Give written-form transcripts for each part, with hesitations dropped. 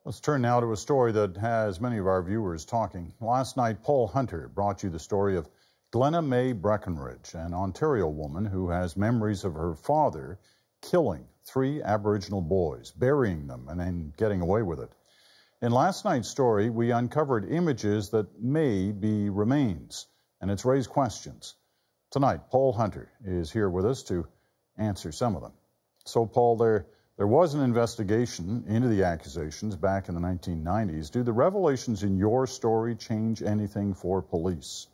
Let's turn now to a story that has many of our viewers talking. Last night, Paul Hunter brought you the story of Glenna Mae Breckenridge, an Ontario woman who has memories of her father killing 3 Aboriginal boys, burying them, and then getting away with it. In last night's story, we uncovered images that may be remains, and it's raised questions. Tonight, Paul Hunter is here with us to answer some of them. So, Paul, there was an investigation into the accusations back in the 1990s. Do the revelations in your story change anything for police?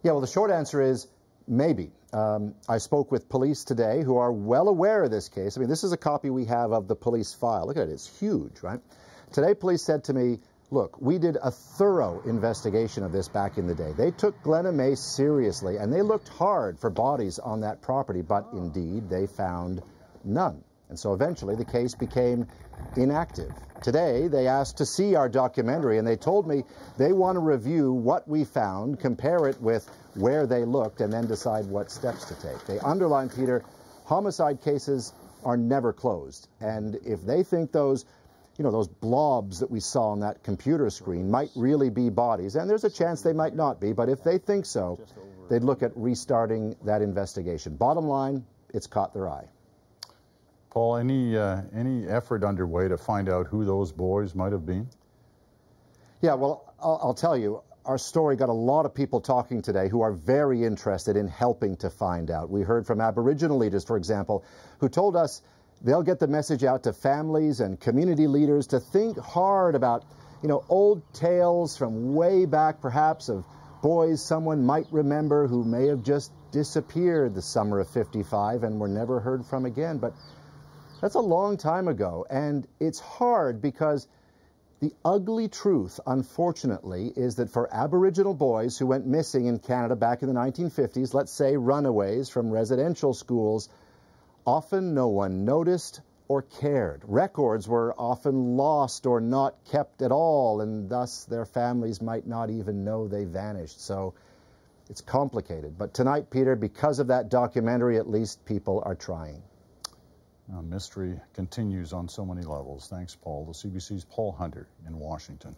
Yeah, well, the short answer is maybe. I spoke with police today who are well aware of this case. I mean, this is a copy we have of the police file. Look at it, it's huge, right? Today, police said to me, look, we did a thorough investigation of this back in the day. They took Glenna Mae seriously, and they looked hard for bodies on that property, but indeed, they found none. And so eventually the case became inactive. Today they asked to see our documentary, and they told me they want to review what we found, compare it with where they looked, and then decide what steps to take. They underline, Peter, homicide cases are never closed. And if they think those blobs that we saw on that computer screen might really be bodies, and there's a chance they might not be, but if they think so, they'd look at restarting that investigation. Bottom line, it's caught their eye. Paul, any effort underway to find out who those boys might have been? Yeah, well, I'll tell you, our story got a lot of people talking today who are very interested in helping to find out. We heard from Aboriginal leaders, for example, who told us they'll get the message out to families and community leaders to think hard about, old tales from way back, perhaps, of boys someone might remember who may have just disappeared the summer of '55 and were never heard from again. But that's a long time ago, and it's hard because the ugly truth, unfortunately, is that for Aboriginal boys who went missing in Canada back in the 1950s, let's say runaways from residential schools, often no one noticed or cared. Records were often lost or not kept at all, and thus their families might not even know they vanished. So it's complicated. But tonight, Peter, because of that documentary, at least people are trying. Mystery continues on so many levels. Thanks, Paul. The CBC's Paul Hunter in Washington.